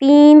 3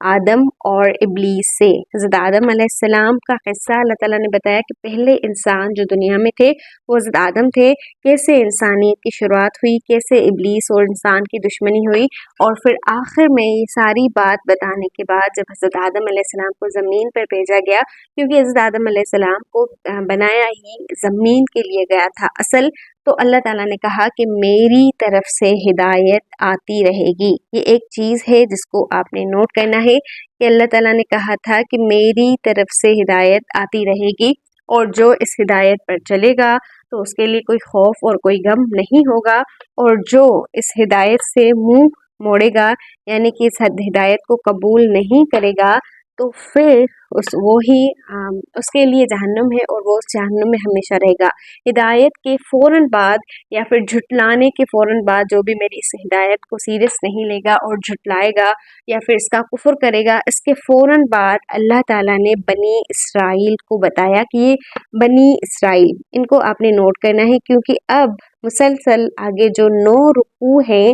آدم اور ابلیس سے۔ حضرت آدم علیہ السلام کا قصہ اللہ تعالیٰ نے بتایا کہ پہلے انسان جو دنیا میں تھے وہ حضرت آدم تھے، کیسے انسانیت کی شروعات ہوئی، کیسے ابلیس اور انسان کی دشمنی ہوئی، اور پھر آخر میں یہ ساری بات بتانے کے بعد جب حضرت آدم علیہ السلام کو زمین پر بھیجا گیا، کیونکہ حضرت آدم علیہ السلام کو بنایا ہی زمین کے لیے گیا تھا اصل، تو اللہ تعالیٰ نے کہا کہ میری طرف سے ہدایت آتی رہے گی۔ یہ ایک چیز ہے جس کو آپ نے نوٹ کرنا ہے کہ اللہ تعالیٰ نے کہا تھا کہ میری طرف سے ہدایت آتی رہے گی، اور جو اس ہدایت پر چلے گا تو اس کے لیے کوئی خوف اور کوئی غم نہیں ہوگا، اور جو اس ہدایت سے منہ موڑے گا یعنی کہ اس ہدایت کو قبول نہیں کرے گا تو پھر اس کے لیے جہنم ہے، اور وہ اس جہنم میں ہمیشہ رہے گا۔ ہدایت کے فوراً بعد یا پھر جھٹلانے کے فوراً بعد جو بھی میری اس ہدایت کو سیریس نہیں لے گا اور جھٹلائے گا یا پھر اس کا کفر کرے گا، اس کے فوراً بعد اللہ تعالیٰ نے بنی اسرائیل کو بتایا کہ یہ بنی اسرائیل، ان کو آپ نے نوٹ کرنا ہے، کیونکہ اب مسلسل آگے جو 9 رکوع ہیں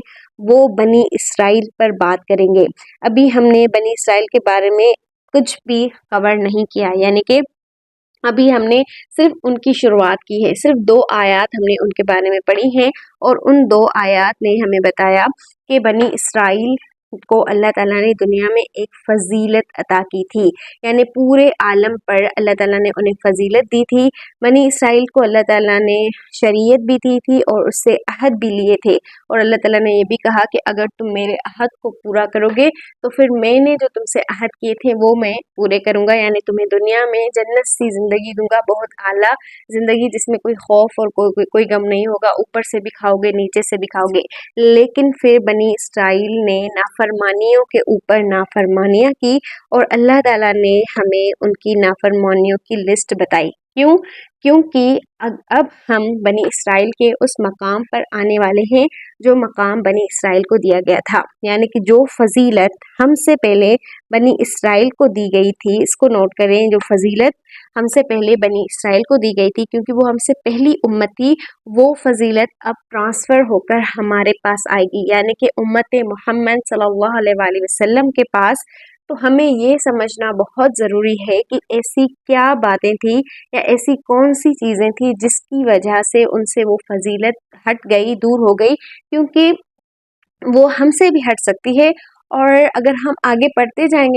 وہ بنی اسرائیل پر بات کریں گے۔ ابھی ہم نے بنی اسرائیل کے بارے میں کچھ بھی کور نہیں کیا، یعنی کہ ابھی ہم نے صرف ان کی شروعات کی ہے، صرف 2 آیات ہم نے ان کے بارے میں پڑھی ہیں، اور ان 2 آیات نے ہمیں بتایا کہ بنی اسرائیل کو اللہ تعالیٰ نے دنیا میں ایک فضیلت عطا کی تھی، یعنی پورے عالم پر اللہ تعالیٰ نے انہیں فضیلت دی تھی۔ بنی اسرائیل کو اللہ تعالیٰ نے شریعت بھی دی تھی اور اس سے عہد بھی لیے تھے، اور اللہ تعالیٰ نے یہ بھی کہا کہ اگر تم میرے عہد کو پورا کرو گے تو پھر میں نے جو تم سے عہد کیے تھے وہ میں پورے کروں گا، یعنی تمہیں دنیا میں جنت سی زندگی دوں گا، بہت اعلیٰ زندگی جس میں کوئی خوف اور کوئی غم نہیں ہوگا، اوپر سے بھی کھاؤ گے نیچے سے بھی کھاؤ گے۔ لیکن پھر بنی اسرائیل نے نافرمانیوں کے اوپر نافرمانیاں کی، اور اللہ تعالیٰ نے ہمیں ان کی نافرمانیوں کی لسٹ بتائی۔ کیونکہ اب ہم بنی اسرائیل کے اس مقام پر آنے والے ہیں جو مقام بنی اسرائیل کو دیا گیا تھا، یعنی کہ جو فضیلت ہم سے پہلے بنی اسرائیل کو دی گئی تھی، اس کو نوٹ کریں، جو فضیلت ہم سے پہلے بنی اسرائیل کو دی گئی تھی کیونکہ وہ ہم سے پہلی امت تھی، وہ فضیلت اب ٹرانسفر ہو کر ہمارے پاس آئے گی، یعنی کہ امت محمد صلی اللہ علیہ وآلہ وسلم کے پاس۔ تو ہمیں یہ سمجھنا بہت ضروری ہے کہ ایسی کیا باتیں تھیں یا ایسی کون سی چیزیں تھیں جس کی وجہ سے ان سے وہ فضیلت ہٹ گئی، دور ہو گئی، کیونکہ وہ ہم سے بھی ہٹ سکتی ہے، اور اگر ہم آگے پڑھتے جائیں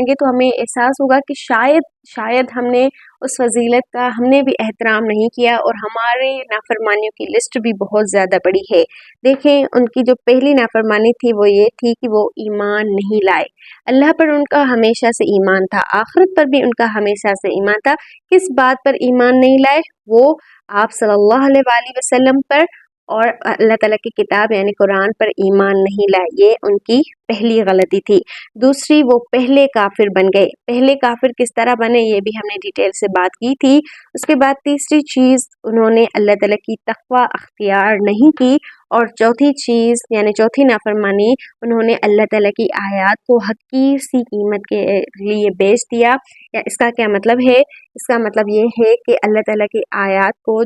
گے تو ہمیں احساس ہوگا کہ شاید ہم نے اس فضیلت کا ہم نے بھی احترام نہیں کیا، اور ہمارے نافرمانیوں کی لسٹ بھی بہت زیادہ بڑی ہے۔ دیکھیں ان کی جو پہلی نافرمانی تھی وہ یہ تھی کہ وہ ایمان نہیں لائے، اللہ پر ان کا ہمیشہ سے ایمان تھا، آخرت پر بھی ان کا ہمیشہ سے ایمان تھا۔ کس بات پر ایمان نہیں لائے؟ وہ آپ صلی اللہ علیہ وآلہ وسلم پر اور اللہ تعالیٰ کی کتاب یعنی قرآن پر ایمان نہیں لائے، یہ ان کی پہلی غلطی تھی۔ دوسری، وہ پہلے کافر بن گئے۔ پہلے کافر کس طرح بنے یہ بھی ہم نے ڈیٹیل سے بات کی تھی۔ اس کے بعد تیسری چیز، انہوں نے اللہ تعالیٰ کی تقوی اختیار نہیں کی، اور چوتھی چیز یعنی چوتھی نافرمانی، انہوں نے اللہ تعالیٰ کی آیات کو حقیر سی قیمت کے لیے بیچ دیا۔ یا اس کا کیا مطلب ہے؟ اس کا مطلب یہ ہے کہ اللہ تعالیٰ کی آیات کو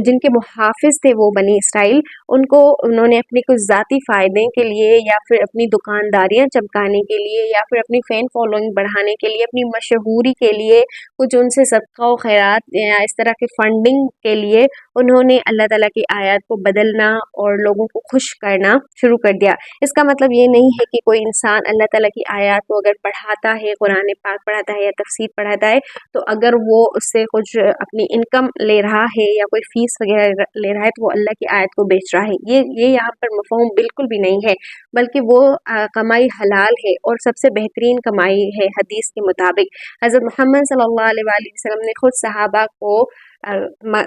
جن کے محافظ تھے وہ بنی اسرائیل، انہوں نے اپنے کچھ ذاتی فائدے کے لیے یا پھر اپنی دکانداریاں چمکانے کے لیے یا پھر اپنی فین فالوئنگ بڑھانے کے لیے، اپنی مشہوری کے لیے، کچھ ان سے صدقہ و خیرات یا اس طرح کے فنڈنگ کے لیے انہوں نے اللہ تعالیٰ کی آیات کو بدلنا اور لوگوں کو خوش کرنا شروع کر دیا۔ اس کا مطلب یہ نہیں ہے کہ کوئی انسان اللہ تعالیٰ کی آیات کو اگر پڑھاتا ہے، قرآن پاک پڑھاتا ہے یا تفسیر پڑھاتا ہے، تو اگر وہ اس سے کچھ اپنی انکم لے رہا ہے یا کوئی فیس وغیرہ لے رہا ہے تو وہ اللہ کی آیت کو بیچ رہا ہے، یہ یہاں پر مفہوم بالکل بھی نہیں ہے، بلکہ وہ کمائی حلال ہے اور سب سے بہترین کمائی ہے حدیث کے مطابق۔ حضرت محمد صلی اللہ علیہ وآلہ وسلم نے خود صحابہ کو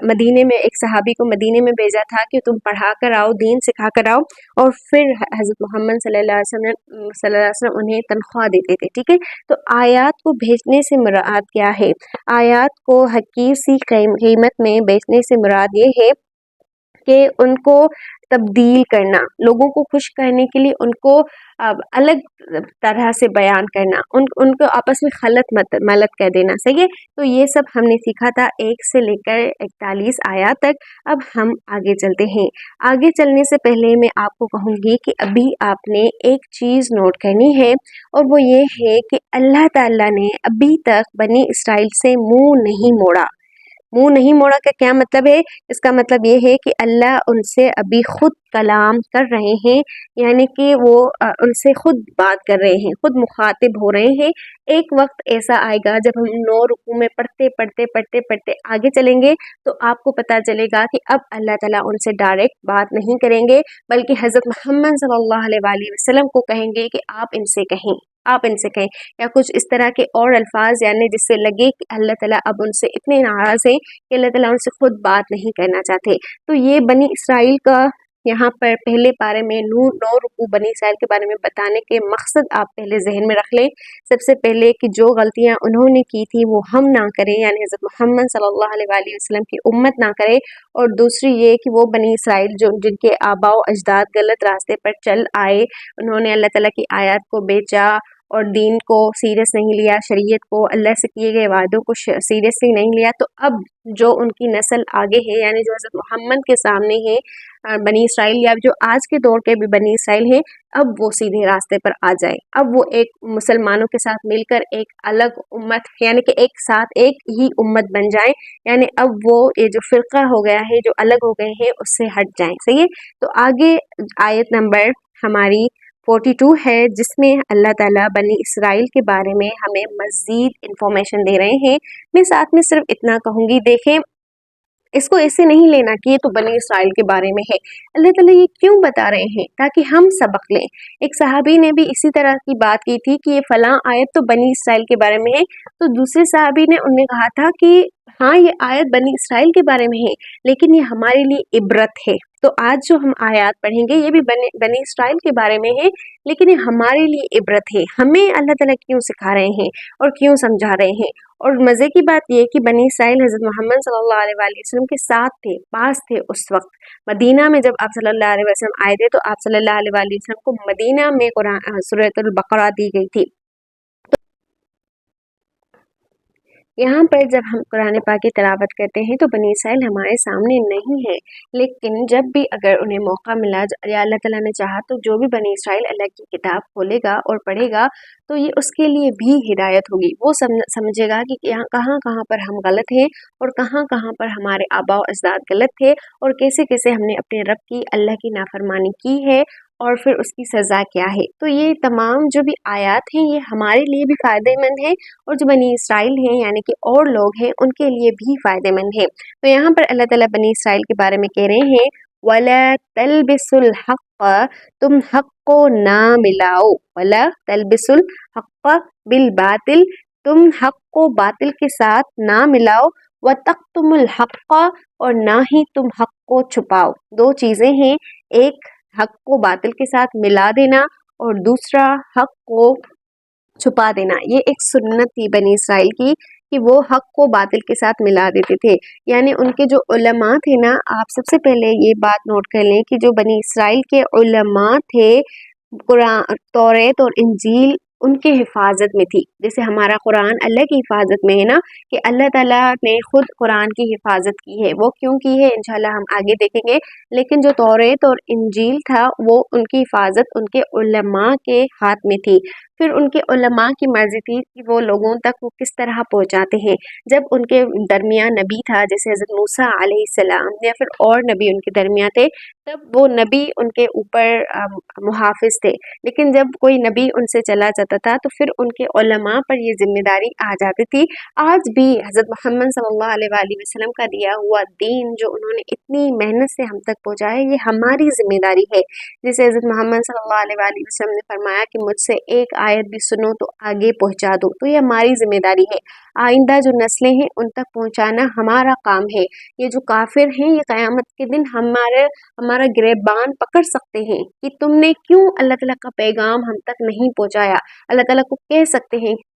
مدینے میں ایک صحابی کو مدینے میں بھیجا تھا کہ تم پڑھا کر آؤ، دین سکھا کر آؤ، اور پھر حضرت محمد صلی اللہ علیہ وسلم انہیں تنخواہ دیتے تھے، ٹھیک ہے۔ تو آیات کو بھیجنے سے مراد کیا ہے؟ آیات کو حقیر سی قیمت میں بیچنے سے مراد یہ ہے کہ ان کو تبدیل کرنا، لوگوں کو خوش کرنے کے لیے ان کو الگ طرح سے بیان کرنا، ان کو آپس میں خلط ملت کر دینا، صحیح ہے۔ تو یہ سب ہم نے سیکھا تھا 1 سے لے کر 41 آیات تک۔ اب ہم آگے چلتے ہیں۔ آگے چلنے سے پہلے میں آپ کو کہوں گی کہ ابھی آپ نے ایک چیز نوٹ کرنی ہے، اور وہ یہ ہے کہ اللہ تعالیٰ نے ابھی تک بنی اسرائیل سے منہ نہیں موڑا۔ منہ نہیں موڑا کا کیا مطلب ہے؟ اس کا مطلب یہ ہے کہ اللہ ان سے ابھی خود کلام کر رہے ہیں، یعنی کہ وہ ان سے خود بات کر رہے ہیں، خود مخاطب ہو رہے ہیں۔ ایک وقت ایسا آئے گا جب ہم 9 رکوع میں پڑھتے آگے چلیں گے تو آپ کو پتہ چلے گا کہ اب اللہ تعالیٰ ان سے ڈائریکٹ بات نہیں کریں گے، بلکہ حضرت محمد صلی اللہ علیہ وآلہ وسلم کو کہیں گے کہ آپ ان سے کہیں، آپ ان سے کہیں، یا کچھ اس طرح کے اور الفاظ، یعنی جس سے لگے کہ اللہ تعالیٰ اب ان سے اتنے ناراض ہیں کہ اللہ تعالیٰ ان سے خود بات نہیں کرنا چاہتے۔ تو یہ بنی اسرائیل کا یہاں پر پہلے پارے میں 9 رکوع بنی اسرائیل کے بارے میں بتانے کے مقصد آپ پہلے ذہن میں رکھ لیں۔ سب سے پہلے کہ جو غلطیاں انہوں نے کی تھی وہ ہم نہ کریں، یعنی حضرت محمد صلی اللہ علیہ وآلہ وسلم کی امت نہ کرے، اور دوسری یہ کہ وہ بنی اسرائیل جن کے آباء و اجداد غلط راستے پر چل آئے، انہوں نے اللہ تعالیٰ کی آیات کو بیچا اور دین کو سیریس نہیں لیا، شریعت کو، اللہ سے کیے گئے وعدوں کو سیریسلی نہیں لیا، تو اب جو ان کی نسل آگے ہے، یعنی جو حضرت محمد کے سامنے ہے بنی اسرائیل، یا جو آج کے دور کے بھی بنی اسرائیل ہیں، اب وہ سیدھے راستے پر آ جائے، اب وہ ایک مسلمانوں کے ساتھ مل کر ایک الگ امت، یعنی کہ ایک ساتھ ایک ہی امت بن جائیں، یعنی اب وہ یہ جو فرقہ ہو گیا ہے، جو الگ ہو گئے ہیں، اس سے ہٹ جائیں، صحیح ہے۔ تو آگے آیت نمبر ہماری 42 ہے، جس میں اللہ تعالیٰ بنی اسرائیل کے بارے میں ہمیں مزید انفارمیشن دے رہے ہیں۔ میں ساتھ میں صرف اتنا کہوں گی، دیکھیں اس کو ایسے نہیں لینا کہ یہ تو بنی اسرائیل کے بارے میں ہے، اللہ تعالیٰ یہ کیوں بتا رہے ہیں؟ تاکہ ہم سبق لیں۔ ایک صحابی نے بھی اسی طرح کی بات کی تھی کہ یہ فلاں آیت تو بنی اسرائیل کے بارے میں ہے، تو دوسرے صحابی نے انہیں کہا تھا کہ ہاں یہ آیت بنی اسرائیل کے بارے میں ہے، لیکن یہ ہمارے لیے عبرت ہے۔ تو آج جو ہم آیات پڑھیں گے یہ بھی بنی اسرائیل کے بارے میں ہے، لیکن یہ ہمارے لیے عبرت ہے، ہمیں اللہ تعالیٰ کیوں سکھا رہے ہیں اور کیوں سمجھا رہے ہیں۔ اور مزے کی بات یہ کہ بنی اسرائیل حضرت محمد صلی اللہ علیہ وآلہ وسلم کے ساتھ تھے، پاس تھے اس وقت مدینہ میں، جب آپ صلی اللہ علیہ وسلم آئے تھے تو آپ صلی اللہ علیہ وآلہ وسلم کو مدینہ میں قرآن سورۃ البقرہ دی گئی تھی۔ یہاں پر جب ہم قرآن پاک کی تلاوت کرتے ہیں تو بنی اسرائیل ہمارے سامنے نہیں ہے، لیکن جب بھی اگر انہیں موقع ملا یا اللہ تعالیٰ نے چاہا تو جو بھی بنی اسرائیل اللہ کی کتاب کھولے گا اور پڑھے گا تو یہ اس کے لیے بھی ہدایت ہوگی، وہ سمجھے گا کہ یہاں کہاں کہاں پر ہم غلط ہیں اور کہاں کہاں پر ہمارے آباء و اجداد غلط تھے، اور کیسے کیسے ہم نے اپنے رب کی، اللہ کی نافرمانی کی ہے، اور پھر اس کی سزا کیا ہے۔ تو یہ تمام جو بھی آیات ہیں یہ ہمارے لیے بھی فائدہ مند ہیں، اور جو بنی اسرائیل ہیں یعنی کہ اور لوگ ہیں ان کے لیے بھی فائدہ مند ہے۔ تو یہاں پر اللہ تعالیٰ بنی اسرائیل کے بارے میں کہہ رہے ہیں وَلَا تَلْبِسُوا الْحَقَّ، تم حق کو نہ ملاؤ، وَلَا تَلْبِسُوا الْحَقَّ بِالْبَاطِلِ، تم حق کو باطل کے ساتھ نہ ملاؤ، وَتَكْتُمُوا الْحَقَّ، اور نہ ہی تم حق کو چھپاؤ۔ دو چیزیں ہیں، ایک حق کو باطل کے ساتھ ملا دینا اور دوسرا حق کو چھپا دینا۔ یہ ایک سنت تھی بنی اسرائیل کی کہ وہ حق کو باطل کے ساتھ ملا دیتے تھے، یعنی ان کے جو علماء تھے نا، آپ سب سے پہلے یہ بات نوٹ کر لیں کہ جو بنی اسرائیل کے علماء تھے، قرآن، توریت اور انجیل ان کے حفاظت میں تھی، جیسے ہمارا قرآن اللہ کی حفاظت میں ہے نا، کہ اللہ تعالیٰ نے خود قرآن کی حفاظت کی ہے، وہ کیوں کی ہے انشاءاللہ ہم آگے دیکھیں گے، لیکن جو توریت اور انجیل تھا وہ ان کی حفاظت ان کے علماء کے ہاتھ میں تھی۔ پھر ان کے علماء کی مرضی تھی کہ وہ لوگوں تک وہ کس طرح پہنچاتے ہیں۔ جب ان کے درمیان نبی تھا، جیسے حضرت موسیٰ علیہ السلام، یا پھر اور نبی ان کے درمیان تھے، تب وہ نبی ان کے اوپر محافظ تھے، لیکن جب کوئی نبی ان سے چلا جاتا تھا تو پھر ان کے علماء پر یہ ذمہ داری آ جاتی تھی۔ آج بھی حضرت محمد صلی اللہ علیہ وآلہ وسلم کا دیا ہوا دین جو انہوں نے اتنی محنت سے ہم تک پہنچایا، یہ ہماری ذمہ داری ہے۔ جیسے حضرت محمد صلی اللہ علیہ وآلہ وسلم نے فرمایا کہ مجھ سے ایک آیت بھی سنو تو آگے پہنچا دو، تو یہ ہماری ذمہ داری ہے، آئندہ جو نسلیں ہیں ان تک پہنچانا ہمارا کام ہے۔ یہ جو کافر ہیں یہ قیامت کے دن ہمارا گریبان پکڑ سکتے ہیں کہ تم نے کیوں اللہ تعالیٰ کا پیغام ہم تک نہیں پہنچایا، اللہ تعالیٰ کو کہہ سکتے ہیں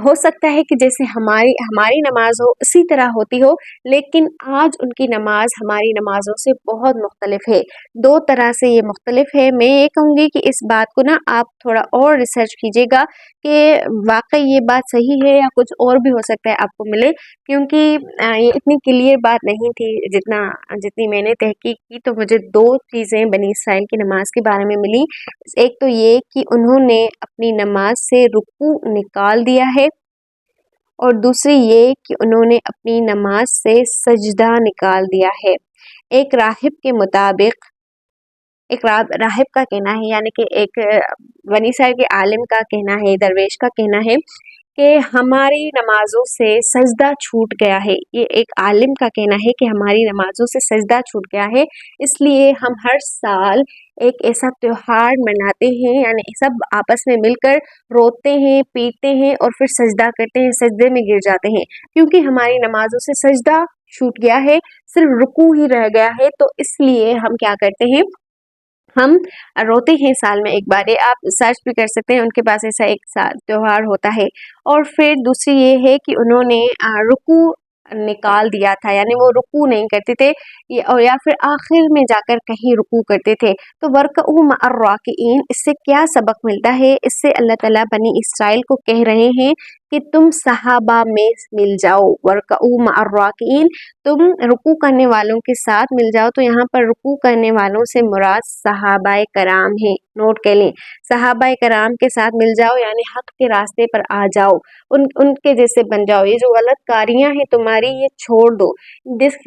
ہو سکتا ہے کہ جیسے ہماری نماز ہو اسی طرح ہوتی ہو، لیکن آج ان کی نماز ہماری نمازوں سے بہت مختلف ہے، دو طرح سے یہ مختلف ہے۔ میں یہ کہوں گی کہ اس بات کو نا آپ تھوڑا اور ریسرچ کیجیے گا کہ واقعی یہ بات صحیح ہے یا کچھ اور بھی ہو سکتا ہے آپ کو ملے، کیونکہ یہ اتنی کلیئر بات نہیں تھی جتنی میں نے تحقیق کی، تو مجھے دو چیزیں بنی اسرائیل کی نماز کے بارے میں ملی۔ ایک تو یہ کہ انہوں نے اپنی نماز سے رکوع نکال دیا ہے، اور دوسری یہ کہ انہوں نے اپنی نماز سے سجدہ نکال دیا ہے۔ ایک راہب کے مطابق، ایک راہب کا کہنا ہے، یعنی کہ ایک بنی اسرائیل کے عالم کا کہنا ہے، درویش کا کہنا ہے کہ ہماری نمازوں سے سجدہ چھوٹ گیا ہے۔ یہ ایک عالم کا کہنا ہے کہ ہماری نمازوں سے سجدہ چھوٹ گیا ہے، اس لیے ہم ہر سال ایک ایسا تہوار مناتے ہیں، یعنی سب آپس میں مل کر روتے ہیں، پیٹتے ہیں اور پھر سجدہ کرتے ہیں، سجدے میں گر جاتے ہیں، کیونکہ ہماری نمازوں سے سجدہ چھوٹ گیا ہے، صرف رکوع ہی رہ گیا ہے۔ تو اس لیے ہم کیا کرتے ہیں، ہم روتے ہیں سال میں ایک بار۔ یہ آپ سرچ بھی کر سکتے ہیں، ان کے پاس ایسا ایک تہوار ہوتا ہے۔ اور پھر دوسری یہ ہے کہ انہوں نے رکوع نکال دیا تھا، یعنی وہ رکوع نہیں کرتے تھے، اور یا پھر آخر میں جا کر کہیں رکوع کرتے تھے۔ تو وَارْكَعُوا مَعَ الرَّاكِعِينَ، اس سے کیا سبق ملتا ہے؟ اس سے اللہ تعالیٰ بنی اسرائیل کو کہہ رہے ہیں کہ تم صحابہ میں مل جاؤ، وَارْكَعُوا مَعَ الرَّاكِعِينَ، تم رکوع کرنے والوں کے ساتھ مل جاؤ۔ تو یہاں پر رکوع کرنے والوں سے مراد صحابہ کرام ہیں، نوٹ کر لیں، صحابہ کرام کے ساتھ مل جاؤ، یعنی حق کے راستے پر آ جاؤ، ان کے جیسے بن جاؤ، یہ جو غلط کاریاں ہیں تمہاری یہ چھوڑ دو۔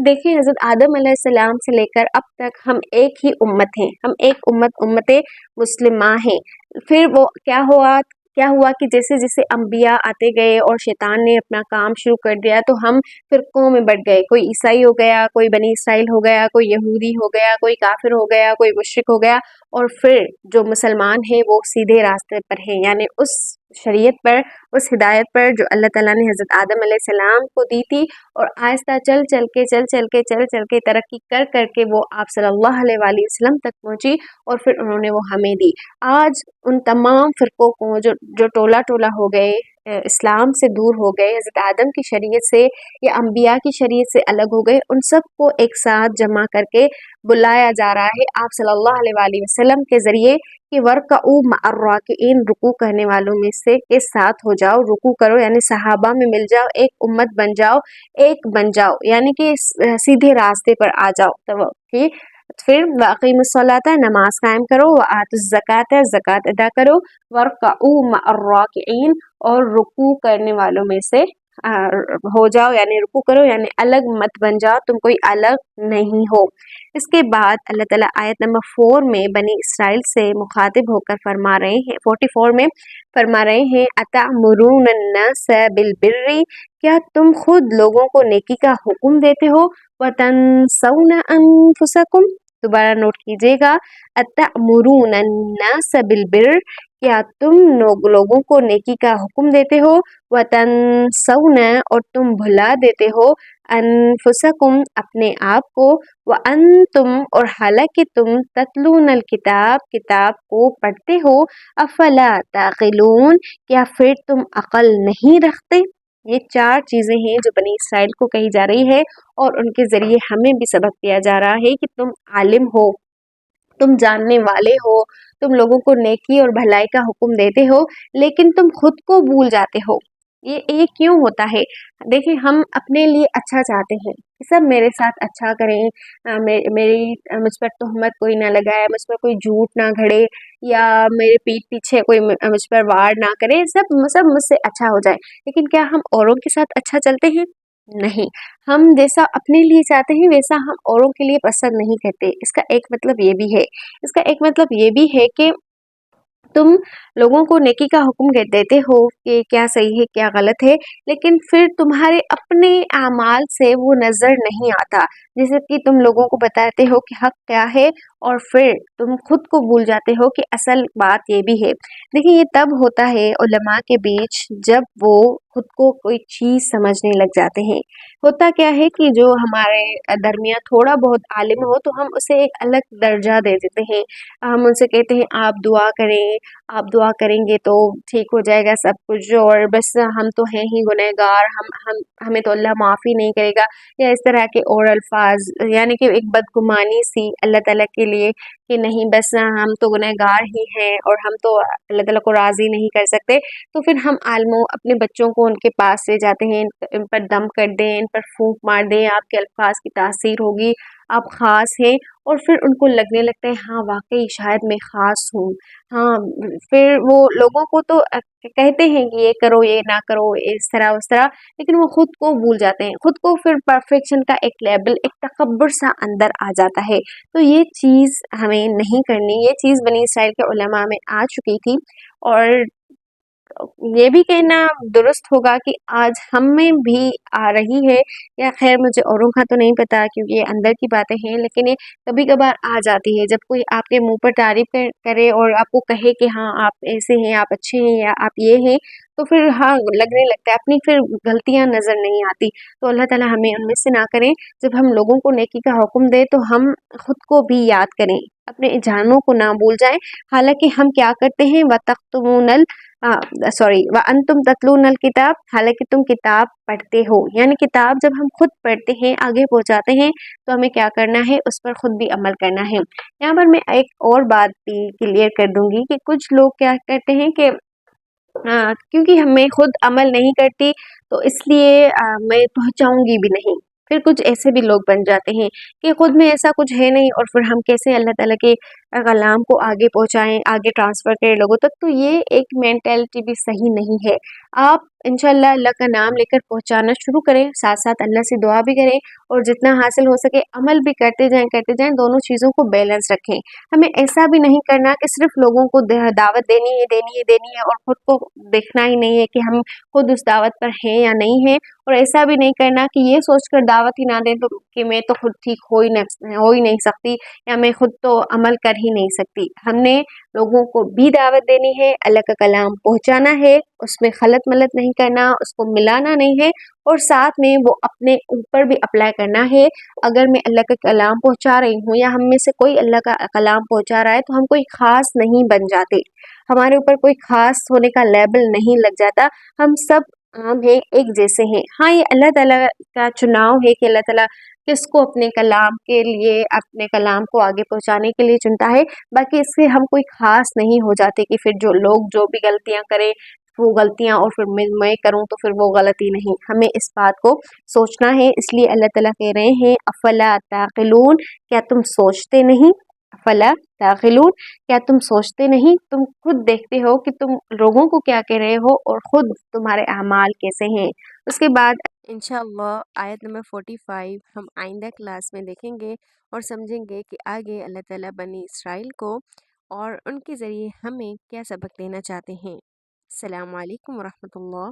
دیکھیں حضرت آدم علیہ السلام سے لے کر اب تک ہم ایک ہی امت ہیں، ہم ایک امت مسلمہ ہیں۔ پھر وہ کیا ہوا کہ جیسے جیسے انبیاء آتے گئے اور شیطان نے اپنا کام شروع کر دیا، تو ہم فرقوں میں بٹ گئے، کوئی عیسائی ہو گیا، کوئی بنی اسرائیل ہو گیا، کوئی یہودی ہو گیا، کوئی کافر ہو گیا، کوئی مشرک ہو گیا، اور پھر جو مسلمان ہیں وہ سیدھے راستے پر ہیں، یعنی اس شریعت پر، اس ہدایت پر جو اللہ تعالیٰ نے حضرت آدم علیہ السلام کو دی تھی، اور آہستہ چل چل کے ترقی کر کے وہ آپ صلی اللہ علیہ وآلہ وسلم تک پہنچی، اور پھر انہوں نے وہ ہمیں دی۔ آج ان تمام فرقوں کو جو ٹولہ ہو گئے، اسلام سے دور ہو گئے، حضرت آدم کی شریعت سے یا انبیاء کی شریعت سے الگ ہو گئے، ان سب کو ایک ساتھ جمع کر کے بلایا جا رہا ہے آپ صلی اللہ علیہ وآلہ وسلم کے ذریعے کہ وَارْكَعُوا مَعَ الرَّاكِعِينَ، رکوع کرنے والوں میں سے کے ساتھ ہو جاؤ، رکوع کرو، یعنی صحابہ میں مل جاؤ، ایک امت بن جاؤ، ایک بن جاؤ، یعنی کہ سیدھے راستے پر آ جاؤ۔ تو پھر وَأَقِیمُوا الصَّلَاةَ، نماز قائم کرو، وَآتُوا الزَّکَاةَ، زکوٰۃ ادا کرو، وَارْكَعُوا مَعَ الرَّاكِعِينَ، اور رکوع کرنے والوں میں سے ہو جاؤ، یعنی رکوع کرو، یعنی الگ مت بن جاؤ، تم کوئی الگ نہیں ہو۔ اس کے بعد اللہ تعالیٰ آیت نمبر 4 میں بنی اسرائیل سے مخاطب ہو کر فرما رہے ہیں، 44 میں فرما رہے ہیں أَتَأْمُرُونَ النَّاسَ بِالْبِرِّ، کیا تم خود لوگوں کو نیکی کا حکم دیتے ہو، وَتَنْسَوْنَ أَنفُسَكُمْ، دوبارہ نوٹ کیجیے گا، أَتَأْمُرُونَ النَّاسَ بِالْبِرِّ، کیا تم لوگوں کو نیکی کا حکم دیتے ہو، وَتَنْسَوْنَ، اور تم بھلا دیتے ہو، أَنفُسَكُمْ، اپنے آپ کو، وَأَنْتُمْ، اور حالانکہ تم تَتْلُونَ الْکِتَابَ، کتاب کو پڑھتے ہو، أَفَلَا تَعْقِلُونَ، کیا پھر تم عقل نہیں رکھتے؟ یہ 4 چیزیں ہیں جو بنی اسرائیل کو کہی جا رہی ہے، اور ان کے ذریعے ہمیں بھی سبق دیا جا رہا ہے کہ تم عالم ہو، تم جاننے والے ہو، تم لوگوں کو نیکی اور بھلائی کا حکم دیتے ہو، لیکن تم خود کو بھول جاتے ہو۔ یہ کیوں ہوتا ہے؟ دیکھیں، ہم اپنے لیے اچھا چاہتے ہیں کہ سب میرے ساتھ اچھا کریں، مجھ پر تہمت کوئی نہ لگائے، مجھ پر کوئی جھوٹ نہ گھڑے، یا میرے پیٹھ پیچھے کوئی مجھ پر وار نہ کرے، سب مجھ سے اچھا ہو جائے۔ لیکن کیا ہم اوروں کے ساتھ اچھا چلتے ہیں؟ نہیں، ہم جیسا اپنے لیے چاہتے ہیں ویسا ہم اوروں کے لیے پسند نہیں کرتے۔ اس کا ایک مطلب یہ بھی ہے، کہ تم لوگوں کو نیکی کا حکم دیتے ہو کہ کیا صحیح ہے کیا غلط ہے، لیکن پھر تمہارے اپنے اعمال سے وہ نظر نہیں آتا، جیسے کہ تم لوگوں کو بتاتے ہو کہ حق کیا ہے اور پھر تم خود کو بھول جاتے ہو کہ اصل بات یہ بھی ہے۔ دیکھیں یہ تب ہوتا ہے علماء کے بیچ جب وہ خود کو کوئی چیز سمجھنے لگ جاتے ہیں۔ ہوتا کیا ہے کہ جو ہمارے درمیان تھوڑا بہت عالم ہو تو ہم اسے ایک الگ درجہ دے دیتے ہیں، ہم ان سے کہتے ہیں آپ دعا کریں، آپ دعا کریں گے تو ٹھیک ہو جائے گا سب کچھ، اور بس ہم تو ہیں ہی گنہگار، ہمیں تو اللہ معافی نہیں کرے گا، یا اس طرح کے اور الفاظ، یعنی کہ ایک بدگمانی سی اللہ تعالیٰ کے لیے کہ نہیں بس ہم تو گنہگار ہی ہیں اور ہم تو اللہ تعالیٰ کو راضی نہیں کر سکتے۔ تو پھر ہم عالموں اپنے بچوں کو ان کے پاس لے جاتے ہیں، ان پر دم کر دیں، ان پر پھونک مار دیں، آپ کے الفاظ کی تاثیر ہوگی، آپ خاص ہیں، اور پھر ان کو لگنے لگتا ہے ہاں واقعی شاید میں خاص ہوں۔ ہاں پھر وہ لوگوں کو تو کہتے ہیں کہ یہ کرو یہ نہ کرو اس طرح اس طرح، لیکن وہ خود کو بھول جاتے ہیں، خود کو پھر پرفیکشن کا ایک لیبل، ایک تکبر سا اندر آ جاتا ہے۔ تو یہ چیز ہمیں نہیں کرنی، یہ چیز بنی اسرائیل کے علماء میں آ چکی تھی، اور یہ بھی کہنا درست ہوگا کہ آج ہم میں بھی آ رہی ہے، یا خیر مجھے اوروں کا تو نہیں پتا کیونکہ یہ اندر کی باتیں ہیں، لیکن یہ کبھی کبھار آ جاتی ہے جب کوئی آپ کے منہ پر تعریف کرے اور آپ کو کہے کہ ہاں آپ ایسے ہیں، آپ اچھے ہیں، یا آپ یہ ہیں، تو پھر ہاں لگنے لگتا ہے، اپنی پھر غلطیاں نظر نہیں آتی۔ تو اللہ تعالیٰ ہمیں ان میں سے نہ کریں۔ جب ہم لوگوں کو نیکی کا حکم دے تو ہم خود کو بھی یاد کریں، اپنے جانوں کو نہ بھول جائیں، حالانکہ ہم کیا کرتے ہیں وَتَخْتُمُونَ وَأَنْتُمْ تَتْلُونَ الْكِتَابَ، حالانکہ تم کتاب پڑھتے ہو، یعنی کتاب جب ہم خود پڑھتے ہیں آگے پہنچاتے ہیں تو ہمیں کیا کرنا ہے، اس پر خود بھی عمل کرنا ہے۔ یہاں پر میں ایک اور بات بھی کلیئر کر دوں گی کہ کچھ لوگ کیا کرتے ہیں کہ کیونکہ میں خود عمل نہیں کرتی تو اس لیے میں پہنچاؤں گی بھی نہیں۔ پھر کچھ ایسے بھی لوگ بن جاتے ہیں کہ خود میں ایسا کچھ ہے نہیں، اور پھر ہم کیسے اللہ تعالیٰ کے کلام کو آگے پہنچائیں، آگے ٹرانسفر کریں لوگوں تک، تو یہ ایک مینٹلٹی بھی صحیح نہیں ہے۔ آپ انشاءاللہ اللہ کا نام لے کر پہنچانا شروع کریں، ساتھ ساتھ اللہ سے دعا بھی کریں، اور جتنا حاصل ہو سکے عمل بھی کرتے جائیں، دونوں چیزوں کو بیلنس رکھیں۔ ہمیں ایسا بھی نہیں کرنا کہ صرف لوگوں کو دعوت دینی ہے اور خود کو دیکھنا ہی نہیں ہے کہ ہم خود اس دعوت پر ہیں یا نہیں ہیں، اور ایسا بھی نہیں کرنا کہ یہ سوچ کر دعوت ہی نہ دیں تو کہ میں تو خود ٹھیک ہو ہی نہیں سکتی، یا میں خود تو عمل کر ہی نہیں سکتی۔ ہم نے لوگوں کو بھی دعوت دینی ہے، اللہ کا کلام پہنچانا ہے، اس میں خلط ملط نہیں کرنا، اس کو ملانا نہیں ہے، اور ساتھ میں وہ اپنے اوپر بھی اپلائی کرنا ہے۔ اگر میں اللہ کا کلام پہنچا رہی ہوں یا ہم میں سے کوئی اللہ کا کلام پہنچا رہا ہے تو ہم کوئی خاص نہیں بن جاتے، ہمارے اوپر کوئی خاص ہونے کا لیبل نہیں لگ جاتا، ہم سب عام ہیں، ایک جیسے ہیں۔ ہاں یہ اللہ تعالیٰ کا چناؤ ہے کہ اللہ تعالیٰ کس کو اپنے کلام کے لیے، اپنے کلام کو آگے پہنچانے کے لیے چنتا ہے، باقی اس سے ہم کوئی خاص نہیں ہو جاتے کہ پھر جو لوگ جو بھی غلطیاں کریں وہ غلطیاں، اور پھر میں کروں تو پھر وہ غلطی نہیں۔ ہمیں اس بات کو سوچنا ہے، اس لیے اللہ تعالیٰ کہہ رہے ہیں افلا تعقلون، کیا تم سوچتے نہیں؟ افلا تعقلون، کیا تم سوچتے نہیں؟ تم خود دیکھتے ہو کہ تم لوگوں کو کیا کہہ رہے ہو اور خود تمہارے اعمال کیسے ہیں۔ اس کے بعد انشاءاللہ آیت نمبر 45 ہم آئندہ کلاس میں دیکھیں گے اور سمجھیں گے کہ آگے اللہ تعالیٰ بنی اسرائیل کو اور ان کے ذریعے ہمیں کیا سبق دینا چاہتے ہیں۔ السلام علیکم ورحمۃ اللہ۔